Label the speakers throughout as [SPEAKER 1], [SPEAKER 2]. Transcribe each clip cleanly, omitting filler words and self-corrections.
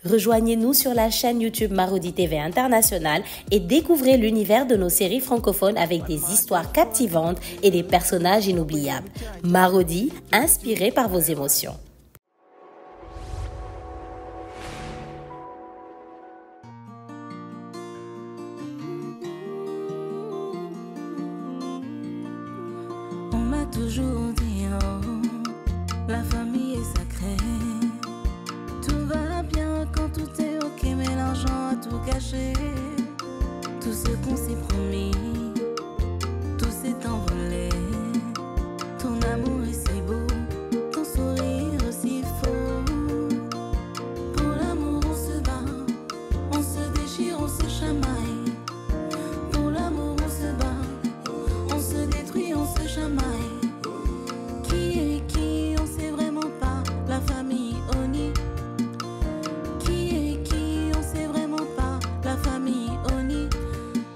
[SPEAKER 1] Rejoignez-nous sur la chaîne YouTube Marodi TV International et découvrez l'univers de nos séries francophones avec des histoires captivantes et des personnages inoubliables. Marodi, inspiré par vos émotions.
[SPEAKER 2] On m'a toujours dit, oh, la famille est sacrée. Tout va bien quand tout est ok, mais l'argent a tout gâché. Tout ce qu'on s'est promis, tout s'est envolé. Ton amour est si beau, ton sourire aussi faux. Pour l'amour on se bat, on se déchire, on se chamaille. Pour l'amour on se bat, on se détruit, on se chamaille. Qui est qui, on sait vraiment pas. La famille Oni. Qui est qui, on sait vraiment pas. La famille Oni.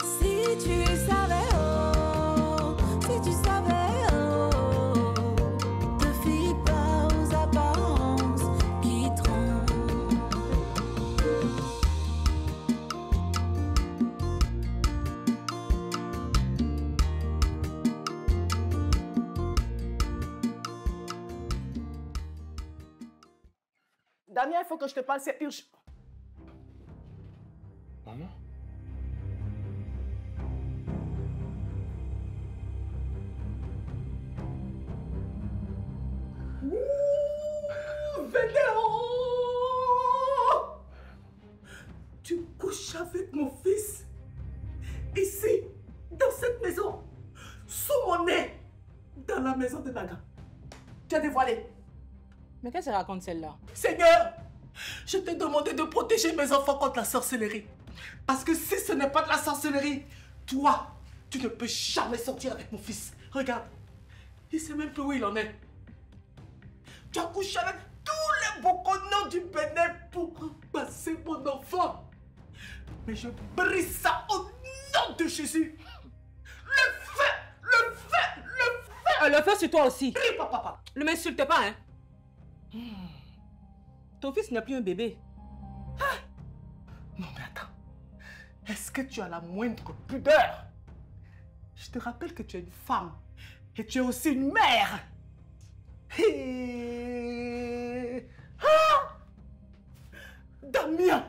[SPEAKER 2] Si tu savais, oh, si tu savais, oh, te fie pas aux apparences qui trompent.
[SPEAKER 3] Damien, il faut que je te parle, c'est urgent.
[SPEAKER 4] Maman?
[SPEAKER 3] Vénéo! Tu couches avec mon fils ici, dans cette maison, sous mon nez, dans la maison de Naga. Tu as dévoilé.
[SPEAKER 5] Mais qu'est-ce que raconte celle-là?
[SPEAKER 3] Seigneur, je t'ai demandé de protéger mes enfants contre la sorcellerie. Parce que si ce n'est pas de la sorcellerie, toi, tu ne peux jamais sortir avec mon fils. Regarde, il ne sait même plus où il en est. Tu as couché avec tous les boconons du Bénin pour passer mon enfant. Mais je brise ça au nom de Jésus. Le feu, le feu, le feu.
[SPEAKER 5] Le feu sur toi aussi.
[SPEAKER 3] Crie, papa.
[SPEAKER 5] Ne m'insulte pas, hein. Ton fils n'est plus un bébé.
[SPEAKER 3] Non mais attends, est-ce que tu as la moindre pudeur? Je te rappelle que tu es une femme et tu es aussi une mère. Damien,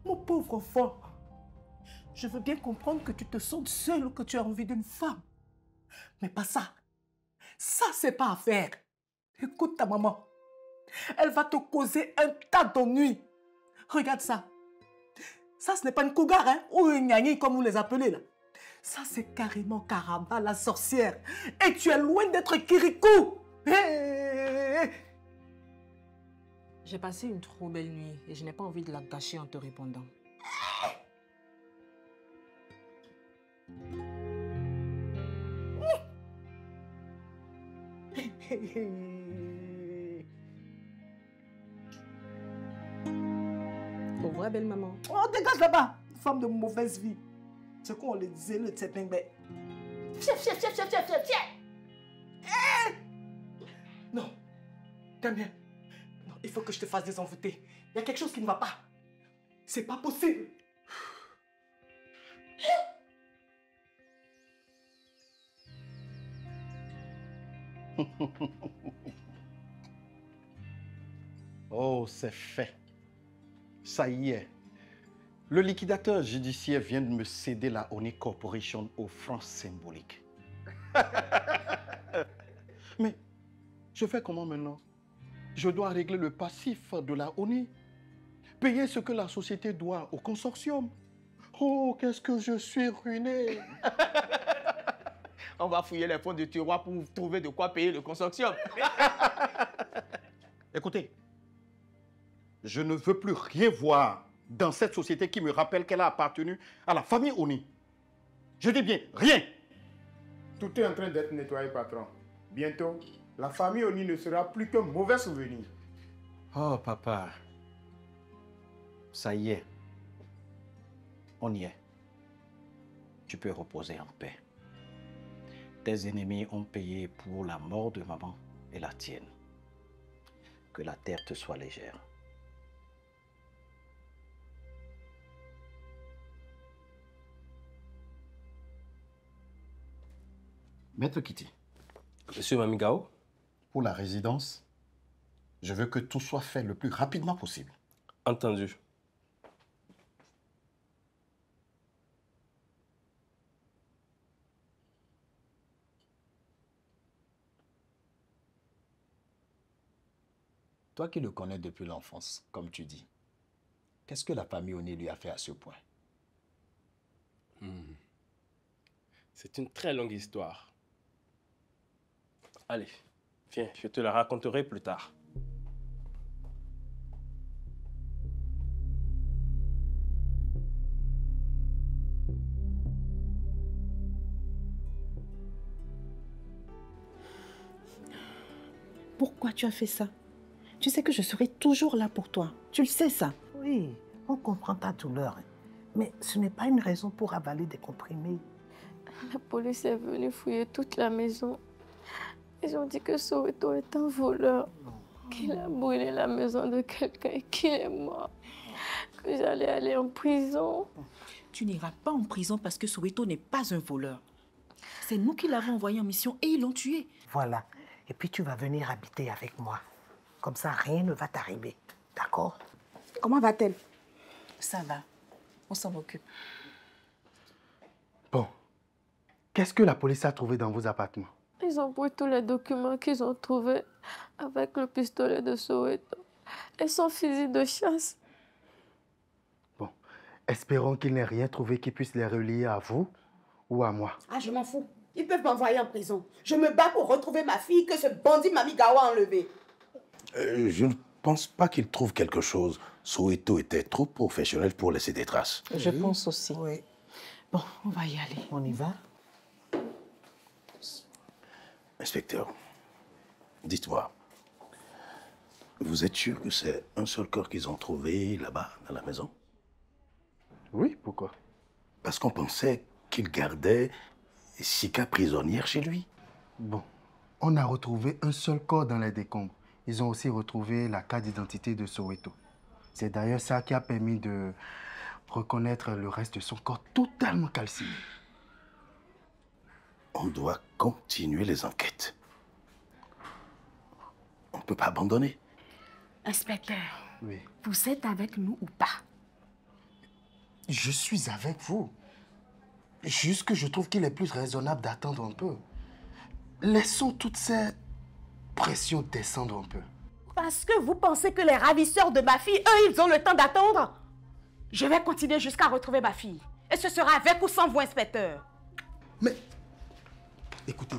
[SPEAKER 3] mon pauvre enfant, je veux bien comprendre que tu te sens seule ou que tu as envie d'une femme. Mais pas ça. Ça, c'est pas à faire. Écoute ta maman. Elle va te causer un tas d'ennuis. Regarde ça. Ça, ce n'est pas une cougar, hein, ou une gnagni, comme vous les appelez, là. Ça, c'est carrément Karamba, la sorcière. Et tu es loin d'être Kirikou.
[SPEAKER 5] J'ai passé une trop belle nuit et je n'ai pas envie de la gâcher en te répondant. Au revoir, belle maman.
[SPEAKER 3] Oh, dégage là-bas. Femme de mauvaise vie. C'est quoi on le disait, le tsepengbe. Fier. Non. Damien. Non, il faut que je te fasse désenvoûter. Il y a quelque chose qui ne va pas. C'est pas possible.
[SPEAKER 4] Oh, c'est fait. Ça y est. Le liquidateur judiciaire vient de me céder la Oni Corporation aux francs symboliques. Mais je fais comment maintenant? Je dois régler le passif de la Oni. Payer ce que la société doit au consortium. Oh, qu'est-ce que je suis ruiné.
[SPEAKER 6] On va fouiller les fonds du tiroir pour trouver de quoi payer le consortium.
[SPEAKER 4] Écoutez, je ne veux plus rien voir dans cette société qui me rappelle qu'elle a appartenu à la famille Oni. Je dis bien, rien.
[SPEAKER 7] Tout est en train d'être nettoyé, patron. Bientôt, la famille Oni ne sera plus qu'un mauvais souvenir.
[SPEAKER 4] Oh, papa. Ça y est. On y est. Tu peux reposer en paix. Tes ennemis ont payé pour la mort de maman et la tienne. Que la terre te soit légère. Maître Kitty,
[SPEAKER 8] Monsieur Mamigao,
[SPEAKER 4] pour la résidence, je veux que tout soit fait le plus rapidement possible.
[SPEAKER 8] entendu.
[SPEAKER 4] Toi qui le connais depuis l'enfance, comme tu dis, qu'est-ce que la famille Oni lui a fait à ce point?
[SPEAKER 8] C'est une très longue histoire. Allez, viens, je te la raconterai plus tard.
[SPEAKER 9] Pourquoi tu as fait ça? Tu sais que je serai toujours là pour toi. Tu le sais, ça.
[SPEAKER 10] Oui, on comprend ta douleur. Mais ce n'est pas une raison pour avaler des comprimés.
[SPEAKER 11] La police est venue fouiller toute la maison. Ils ont dit que Soweto est un voleur, qu'il a brûlé la maison de quelqu'un et qu'il est mort. Que j'allais aller en prison.
[SPEAKER 9] Tu n'iras pas en prison parce que Soweto n'est pas un voleur. C'est nous qui l'avons envoyé en mission et ils l'ont tué.
[SPEAKER 10] Voilà. Et puis tu vas venir habiter avec moi. Comme ça, rien ne va t'arriver. D'accord?
[SPEAKER 9] Comment va-t-elle? Ça va. On s'en occupe.
[SPEAKER 3] Bon. Qu'est-ce que la police a trouvé dans vos appartements?
[SPEAKER 11] Ils ont pris tous les documents qu'ils ont trouvés avec le pistolet de Soweto et son fusil de chasse.
[SPEAKER 3] Bon. Espérons qu'il n'ait rien trouvé qui puisse les relier à vous ou à moi.
[SPEAKER 12] Ah, je m'en fous. Ils peuvent m'envoyer en prison. Je me bats pour retrouver ma fille que ce bandit Mamigao a enlevée.
[SPEAKER 13] Je ne pense pas qu'il trouve quelque chose. Soweto était trop professionnel pour laisser des traces.
[SPEAKER 9] Je pense aussi.
[SPEAKER 10] Oui.
[SPEAKER 9] Bon, on va y aller.
[SPEAKER 10] On y va?
[SPEAKER 13] Inspecteur, dites-moi, vous êtes sûr que c'est un seul corps qu'ils ont trouvé là-bas, dans la maison?
[SPEAKER 3] Oui, pourquoi?
[SPEAKER 13] Parce qu'on pensait qu'il gardait Sika prisonnière chez lui.
[SPEAKER 3] Bon, on a retrouvé un seul corps dans les décombres. Ils ont aussi retrouvé la carte d'identité de Soweto. C'est d'ailleurs ça qui a permis de reconnaître le reste de son corps totalement calciné.
[SPEAKER 13] On doit continuer les enquêtes. On ne peut pas abandonner.
[SPEAKER 9] Inspecteur,
[SPEAKER 3] oui.
[SPEAKER 9] Vous êtes avec nous ou pas?
[SPEAKER 3] Je suis avec vous. Juste que je trouve qu'il est plus raisonnable d'attendre un peu. Laissons toutes ces pressions descendre un peu.
[SPEAKER 12] Parce que vous pensez que les ravisseurs de ma fille, eux, ils ont le temps d'attendre? Je vais continuer jusqu'à retrouver ma fille. Et ce sera avec ou sans vous, inspecteur.
[SPEAKER 3] Mais, écoutez,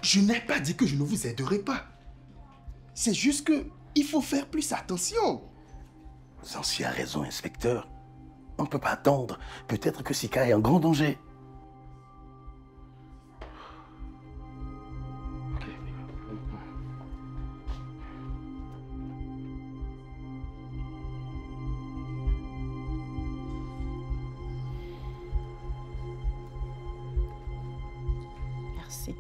[SPEAKER 3] je n'ai pas dit que je ne vous aiderai pas. C'est juste que il faut faire plus attention.
[SPEAKER 13] Zancy a raison, inspecteur. On ne peut pas attendre. Peut-être que Sika est en grand danger.
[SPEAKER 9] Merci.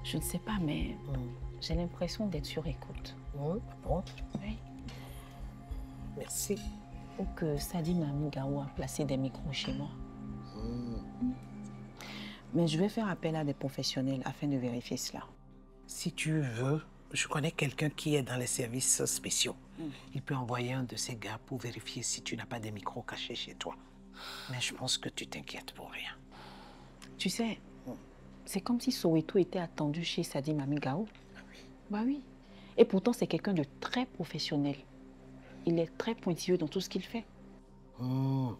[SPEAKER 9] Je ne sais pas, mais j'ai l'impression d'être sur écoute.
[SPEAKER 10] Bon.
[SPEAKER 9] Oui.
[SPEAKER 10] Merci.
[SPEAKER 9] Ou que Sadi Mamigao a placé des micros chez moi. Mais je vais faire appel à des professionnels afin de vérifier cela.
[SPEAKER 10] Si tu veux, je connais quelqu'un qui est dans les services spéciaux. Il peut envoyer un de ses gars pour vérifier si tu n'as pas des micros cachés chez toi. Mais je pense que tu t'inquiètes pour rien.
[SPEAKER 9] Tu sais, c'est comme si Soweto était attendu chez Sadi Mamigao. Bah oui. Et pourtant, c'est quelqu'un de très professionnel. Il est très pointilleux dans tout ce qu'il fait.
[SPEAKER 10] Bon,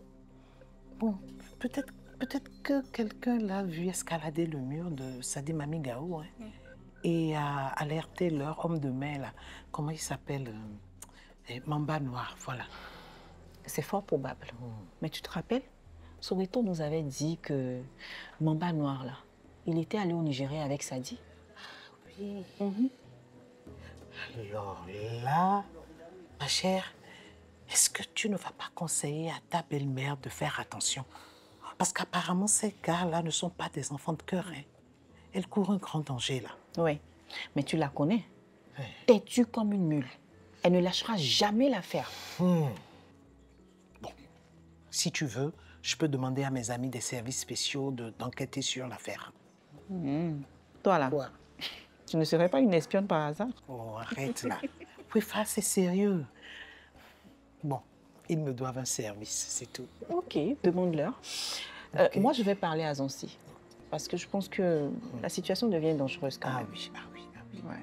[SPEAKER 10] peut-être que quelqu'un l'a vu escalader le mur de Sadi Mamigao, hein, et a alerté leur homme de main, là. Comment il s'appelle? Mamba Noir, voilà.
[SPEAKER 9] C'est fort probable. Mais tu te rappelles, Soweto nous avait dit que Mamba Noir, là, il était allé au Nigeria avec Sadi.
[SPEAKER 10] Oui. Alors là, ma chère, est-ce que tu ne vas pas conseiller à ta belle-mère de faire attention? Parce qu'apparemment, ces gars-là ne sont pas des enfants de cœur. Hein. Elle court un grand danger, là.
[SPEAKER 9] Oui, mais tu la connais. Têtue comme une mule. Elle ne lâchera jamais l'affaire.
[SPEAKER 10] Bon, si tu veux, je peux demander à mes amis des services spéciaux d'enquêter sur l'affaire.
[SPEAKER 9] Toi là,
[SPEAKER 10] Quoi?
[SPEAKER 9] tu ne serais pas une espionne par hasard?
[SPEAKER 10] Oh, arrête là. Wifa, c'est sérieux. Bon, ils me doivent un service, c'est tout.
[SPEAKER 9] Ok, demande-leur. Moi, je vais parler à Zancy. Parce que je pense que la situation devient dangereuse quand même.
[SPEAKER 10] Oui, ah oui.
[SPEAKER 9] Ouais.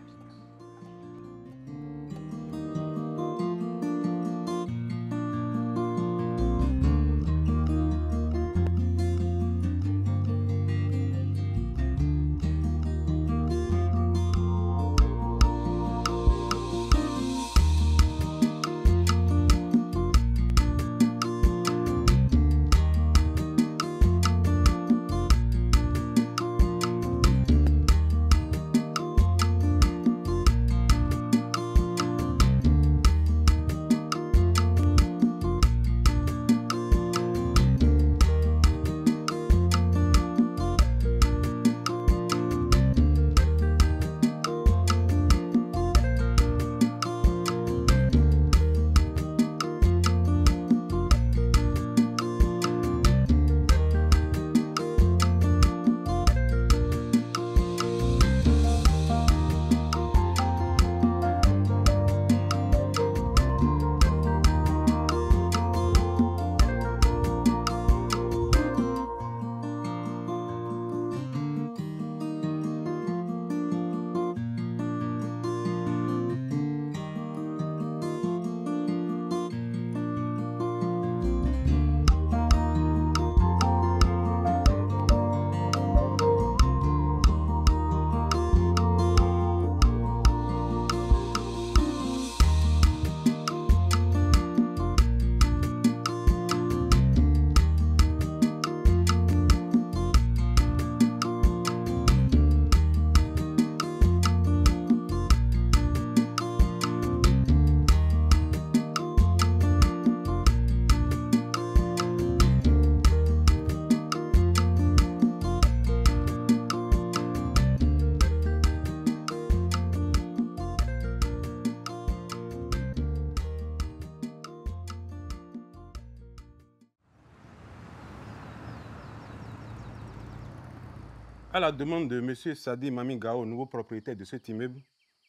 [SPEAKER 14] À la demande de M. Sadi Mami Gao, nouveau propriétaire de cet immeuble,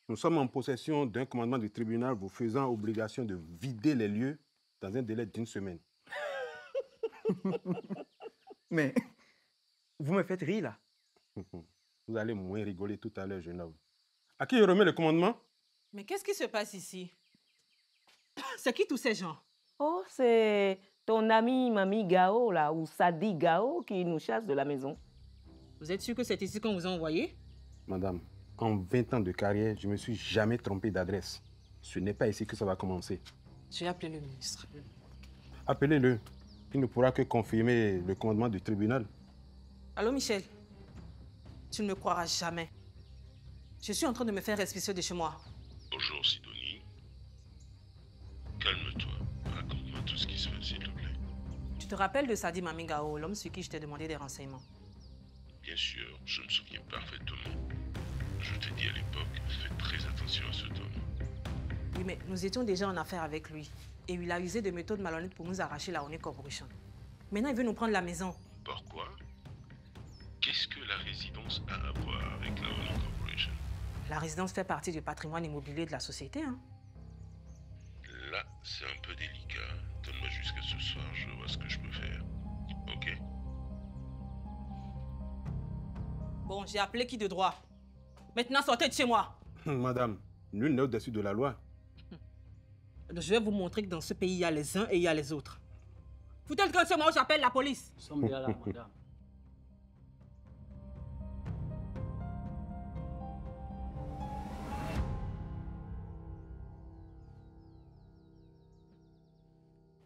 [SPEAKER 14] nous sommes en possession d'un commandement du tribunal vous faisant obligation de vider les lieux dans un délai d'1 semaine.
[SPEAKER 6] Mais vous me faites rire là.
[SPEAKER 14] Vous allez moins rigoler tout à l'heure, jeune homme. À qui je remets le commandement?
[SPEAKER 5] Mais qu'est-ce qui se passe ici? C'est qui tous ces gens?
[SPEAKER 15] Oh, c'est ton ami Mami Gao, là, ou Sadi Gao, qui nous chasse de la maison.
[SPEAKER 5] Vous êtes sûr que c'est ici qu'on vous a envoyé?
[SPEAKER 14] Madame, en 20 ans de carrière, je ne me suis jamais trompé d'adresse. Ce n'est pas ici que ça va commencer.
[SPEAKER 5] J'ai appelé le ministre.
[SPEAKER 14] Appelez-le. Il ne pourra que confirmer le commandement du tribunal.
[SPEAKER 5] Allô, Michel? Tu ne me croiras jamais. Je suis en train de me faire expulser de chez moi.
[SPEAKER 13] Bonjour, Sidonie. Calme-toi. Raconte-moi tout ce qui se passe, s'il te plaît.
[SPEAKER 5] Tu te rappelles de Sadi Mami Gao, l'homme sur qui je t'ai demandé des renseignements?
[SPEAKER 13] Bien sûr, je me souviens parfaitement. Je t'ai dit à l'époque, fais très attention à cet homme.
[SPEAKER 5] Oui, mais nous étions déjà en affaire avec lui. Et il a usé de méthodes malhonnêtes pour nous arracher la Oni Corporation. Maintenant, il veut nous prendre la maison.
[SPEAKER 13] Pourquoi? Qu'est-ce que la résidence a à voir avec la Oni Corporation?
[SPEAKER 5] La résidence fait partie du patrimoine immobilier de la société, hein?
[SPEAKER 13] Là, c'est un peu délicat. Donne-moi jusqu'à ce soir, je vois ce que je peux faire. Ok?
[SPEAKER 5] Bon, j'ai appelé qui de droit? Maintenant, sortez de chez moi.
[SPEAKER 14] Madame, nul n'est au-dessus de la loi.
[SPEAKER 5] Je vais vous montrer que dans ce pays, il y a les uns et il y a les autres. Foutez le camp sur moi ou j'appelle la police.
[SPEAKER 16] Nous sommes bien là, madame.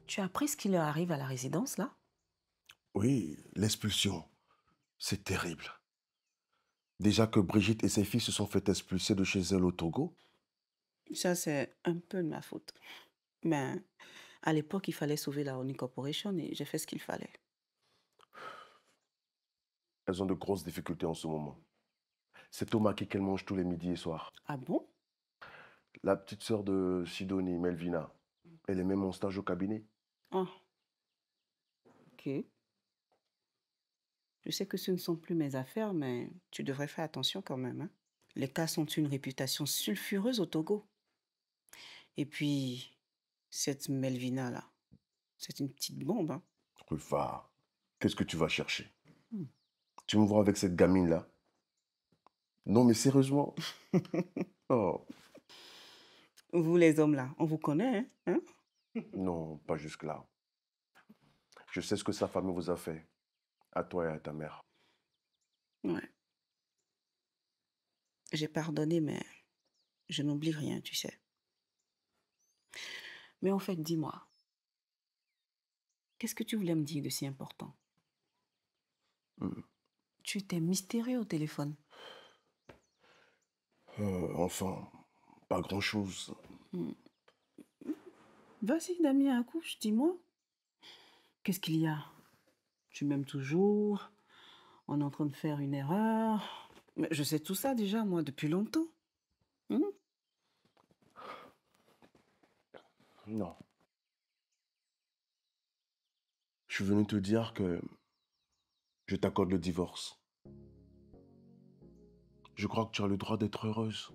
[SPEAKER 15] Tu as appris ce qui leur arrive à la résidence, là?
[SPEAKER 17] Oui, l'expulsion. C'est terrible. Déjà que Brigitte et ses filles se sont fait expulser de chez elles au Togo.
[SPEAKER 15] Ça, c'est un peu de ma faute. Mais à l'époque, il fallait sauver la Oni Corporation et j'ai fait ce qu'il fallait.
[SPEAKER 17] Elles ont de grosses difficultés en ce moment. C'est Tomaki qu'elles mangent tous les midis et soirs.
[SPEAKER 15] Ah bon?
[SPEAKER 17] La petite sœur de Sidonie, Melvina, elle est même en stage au cabinet.
[SPEAKER 15] Ah. Ok. Je sais que ce ne sont plus mes affaires, mais tu devrais faire attention quand même. Hein. Les cas ont une réputation sulfureuse au Togo. Et puis, cette Melvina-là, c'est une petite bombe. Hein.
[SPEAKER 17] Rufa, qu'est-ce que tu vas chercher? Tu me vois avec cette gamine-là? Non, mais sérieusement. Oh.
[SPEAKER 15] Vous, les hommes, là, on vous connaît, hein?
[SPEAKER 17] Non, pas jusque-là. Je sais ce que sa famille vous a fait. À toi et à ta mère.
[SPEAKER 15] Ouais. J'ai pardonné, mais je n'oublie rien, tu sais. Mais en fait, dis-moi, qu'est-ce que tu voulais me dire de si important? Tu t'es mystérieux au téléphone.
[SPEAKER 17] Enfin, pas grand-chose.
[SPEAKER 15] Vas-y, Damien, accouche, dis-moi. Qu'est-ce qu'il y a? Tu m'aimes toujours? On est en train de faire une erreur? Mais je sais tout ça déjà, moi, depuis longtemps.
[SPEAKER 17] Non. Je suis venu te dire que je t'accorde le divorce. Je crois que tu as le droit d'être heureuse.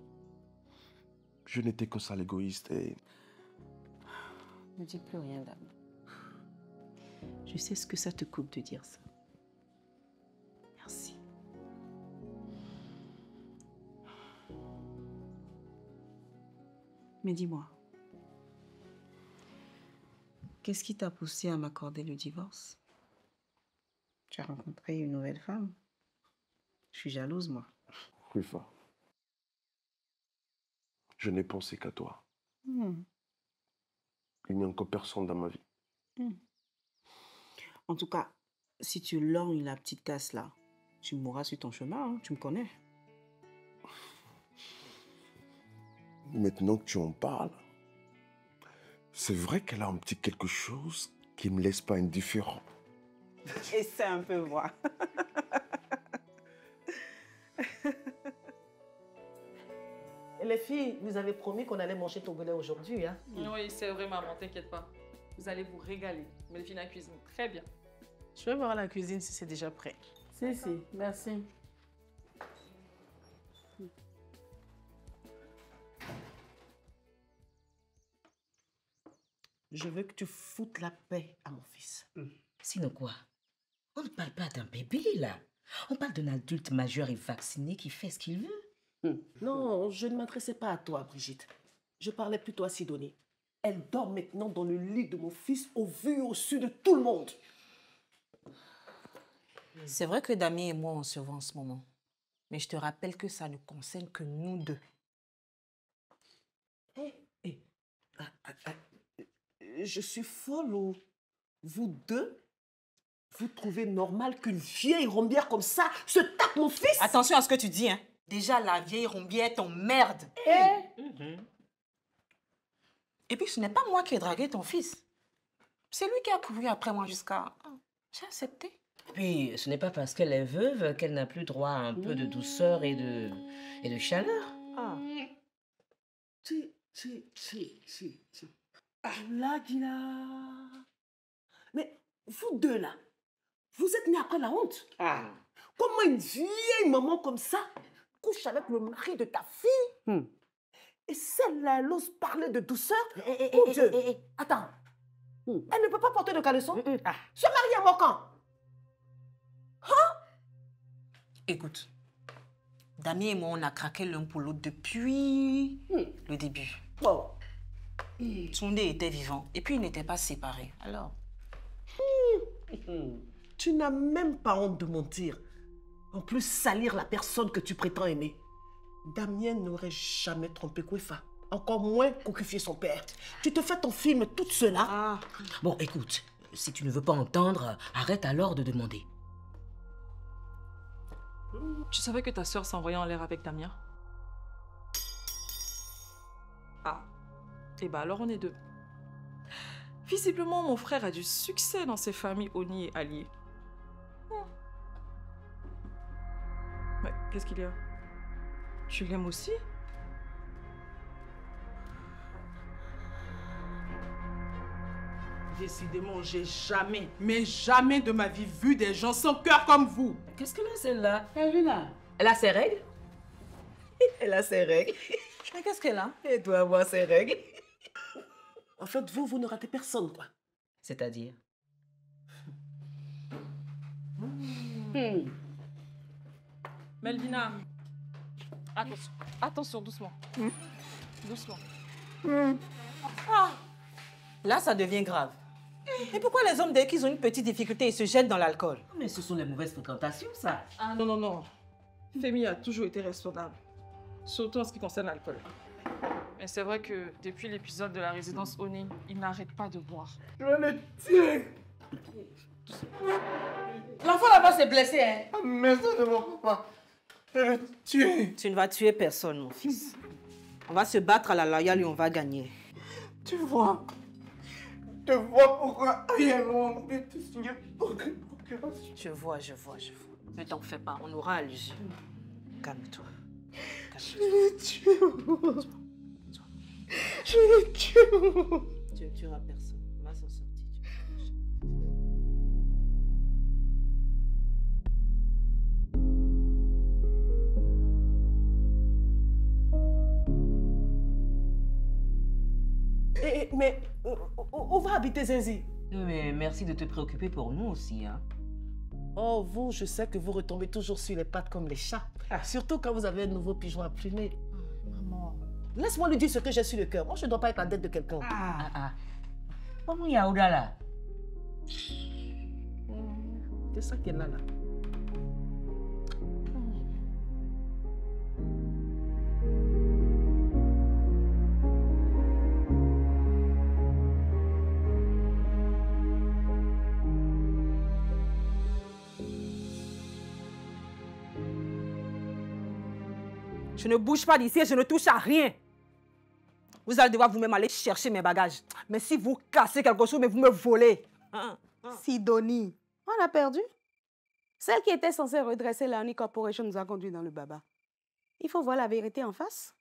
[SPEAKER 17] Je n'étais que ça l'égoïste et...
[SPEAKER 15] Ne dis plus rien, dame. Je sais ce que ça te coûte de dire ça. Merci. Mais dis-moi, qu'est-ce qui t'a poussé à m'accorder le divorce? Tu as rencontré une nouvelle femme? Je suis jalouse, moi.
[SPEAKER 17] Rufa, je n'ai pensé qu'à toi. Il n'y a encore personne dans ma vie.
[SPEAKER 15] En tout cas, si tu lorgnes la petite casse là, tu mourras sur ton chemin, hein, tu me connais.
[SPEAKER 17] Maintenant que tu en parles, c'est vrai qu'elle a un petit quelque chose qui ne me laisse pas indifférent.
[SPEAKER 15] Essaie un peu voir.
[SPEAKER 3] Et les filles, vous avez promis qu'on allait manger togolais aujourd'hui, hein?
[SPEAKER 16] Oui, c'est vrai, maman, t'inquiète pas. Vous allez vous régaler. Melvina cuisine très bien.
[SPEAKER 3] Je vais voir la cuisine si c'est déjà prêt.
[SPEAKER 10] Si, merci.
[SPEAKER 3] Je veux que tu foutes la paix à mon fils.
[SPEAKER 18] Sinon quoi? On ne parle pas d'un bébé, là. On parle d'un adulte majeur et vacciné qui fait ce qu'il veut.
[SPEAKER 3] Non, je ne m'adressais pas à toi, Brigitte. Je parlais plutôt à Sidonie. Elle dort maintenant dans le lit de mon fils au vu et au su de tout le monde.
[SPEAKER 5] C'est vrai que Damien et moi, on se voit en ce moment. Mais je te rappelle que ça ne concerne que nous deux.
[SPEAKER 3] Je suis folle ou vous deux, vous trouvez normal qu'une vieille rombière comme ça se tape mon fils?
[SPEAKER 5] Attention à ce que tu dis, hein. Déjà, la vieille rombière t'emmerde. Et puis, ce n'est pas moi qui ai dragué ton fils. C'est lui qui a couru après moi jusqu'à... J'ai accepté.
[SPEAKER 18] Puis, ce n'est pas parce qu'elle est veuve qu'elle n'a plus droit à un peu de douceur et de chaleur.
[SPEAKER 3] Là, Gila. Mais vous deux là, vous êtes nés après la honte. Comment une vieille maman comme ça couche avec le mari de ta fille? Et celle-là, elle ose parler de douceur? Oh Dieu! Attends. Elle ne peut pas porter de caleçon? Se marier à mon camp?
[SPEAKER 5] Écoute, Damien et moi, on a craqué l'un pour l'autre depuis le début. Son nez était vivant et puis ils n'étaient pas séparés. Alors?
[SPEAKER 3] Tu n'as même pas honte de mentir. En plus, salir la personne que tu prétends aimer. Damien n'aurait jamais trompé Kwefa. Encore moins coquifier son père. Tu te fais ton film toute seule, là.
[SPEAKER 18] Bon, écoute, si tu ne veux pas entendre, arrête alors de demander.
[SPEAKER 16] Tu savais que ta sœur s'envoyait en l'air avec Damien? Et bah alors on est deux. Visiblement, mon frère a du succès dans ses familles Oni et alliés. Mais qu'est-ce qu'il y a? Tu l'aimes aussi?
[SPEAKER 12] Décidément, j'ai jamais, mais jamais de ma vie vu des gens sans cœur comme vous.
[SPEAKER 18] Qu'est-ce qu'elle a celle-là? Elle a ses règles? Elle a ses règles.
[SPEAKER 5] Mais qu'est-ce qu'elle a?
[SPEAKER 18] Elle doit avoir ses règles.
[SPEAKER 3] En fait, vous ne ratez personne, quoi.
[SPEAKER 18] C'est-à-dire?
[SPEAKER 16] Melvina, attention, attention, doucement. Doucement.
[SPEAKER 5] Ah, là, ça devient grave. Et pourquoi les hommes, dès qu'ils ont une petite difficulté, ils se jettent dans l'alcool?
[SPEAKER 18] Mais ce sont les mauvaises fréquentations, ça.
[SPEAKER 16] Ah non, non, non. Femi a toujours été raisonnable. Surtout en ce qui concerne l'alcool. Mais c'est vrai que depuis l'épisode de la résidence Oni, il n'arrête pas de boire.
[SPEAKER 3] Je vais le tuer.
[SPEAKER 5] L'enfant là-bas s'est blessé, hein?
[SPEAKER 3] La maison de mon papa. Je vais le tuer.
[SPEAKER 5] Tu ne vas tuer personne, mon fils. On va se battre à la loyale et on va gagner.
[SPEAKER 3] Tu vois pourquoi rien ne te signer procuration.
[SPEAKER 5] Je vois. Ne t'en fais pas, on aura allusion. Calme-toi.
[SPEAKER 3] Je vais le tuer. Je vais le tuer.
[SPEAKER 5] Tu ne tueras personne. On va s'en sortir.
[SPEAKER 3] Mais où va habiter Zenzi?
[SPEAKER 18] Mais merci de te préoccuper pour nous aussi, hein.
[SPEAKER 3] Oh, vous, je sais que vous retombez toujours sur les pattes comme les chats. Surtout quand vous avez un nouveau pigeon à plumer.
[SPEAKER 18] Maman.
[SPEAKER 3] Laisse-moi lui dire ce que j'ai sur le cœur. Moi, je ne dois pas être la dette de quelqu'un.
[SPEAKER 18] Maman Yaouda, là.
[SPEAKER 3] C'est ça qu'elle a là.
[SPEAKER 5] Je ne bouge pas d'ici et je ne touche à rien. Vous allez devoir vous-même aller chercher mes bagages. Mais si vous cassez quelque chose, mais vous me volez.
[SPEAKER 12] Sidonie, on a perdu. Celle qui était censée redresser la Oni Corporation nous a conduits dans le baba. Il faut voir la vérité en face.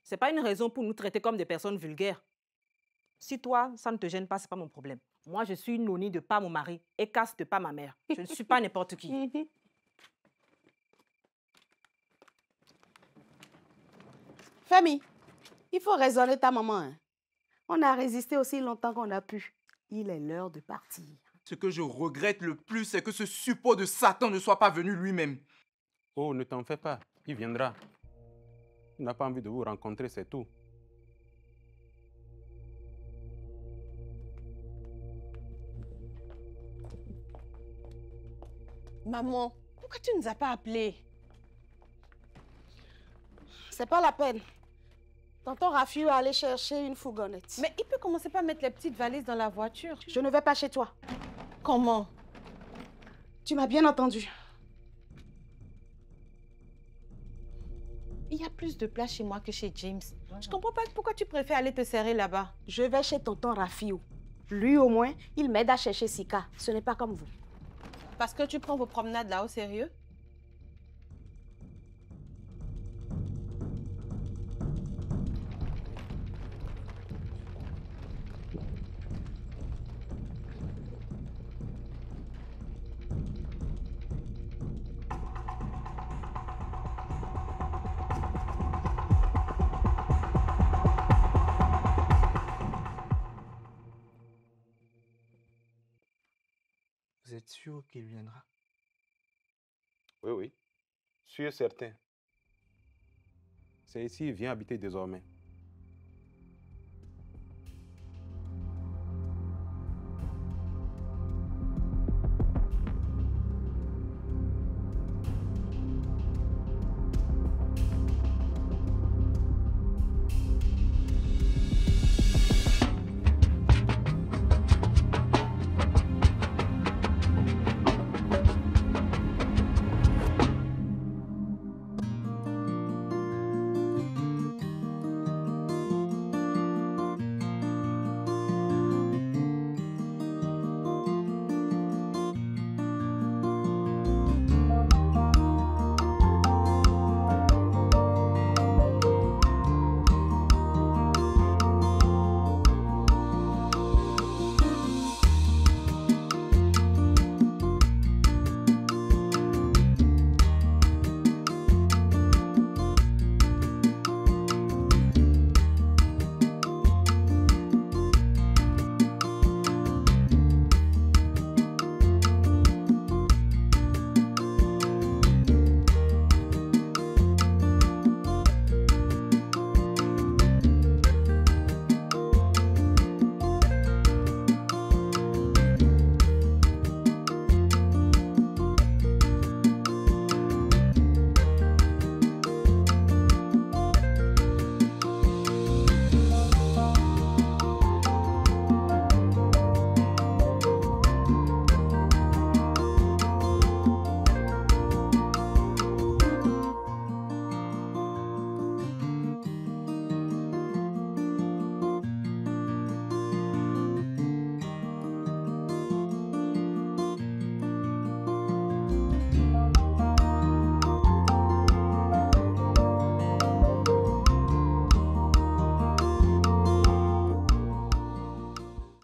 [SPEAKER 5] C'est pas une raison pour nous traiter comme des personnes vulgaires. Si toi, ça ne te gêne pas, c'est pas mon problème. Moi, je suis une Oni de pas mon mari et casse de pas ma mère. Je ne suis pas n'importe qui.
[SPEAKER 12] Famille, il faut raisonner ta maman. Hein. On a résisté aussi longtemps qu'on a pu. Il est l'heure de partir.
[SPEAKER 6] Ce que je regrette le plus, c'est que ce suppôt de Satan ne soit pas venu lui-même.
[SPEAKER 14] Oh, ne t'en fais pas, il viendra. Il n'a pas envie de vous rencontrer, c'est tout.
[SPEAKER 12] Maman, pourquoi tu ne nous as pas appelés? C'est pas la peine. Tonton Rafi va aller chercher une fourgonnette.
[SPEAKER 19] Mais il peut commencer par mettre les petites valises dans la voiture.
[SPEAKER 12] Je ne vais pas chez toi.
[SPEAKER 19] Comment?
[SPEAKER 12] Tu m'as bien entendu.
[SPEAKER 19] Il y a plus de place chez moi que chez James. Je comprends pas pourquoi tu préfères aller te serrer là-bas.
[SPEAKER 12] Je vais chez tonton Rafio. Lui, au moins, il m'aide à chercher Sika. Ce n'est pas comme vous.
[SPEAKER 19] Parce que tu prends vos promenades là au sérieux?
[SPEAKER 6] Vous êtes sûr qu'il viendra?
[SPEAKER 14] Oui, sûr et certain. C'est ici, il vient habiter désormais.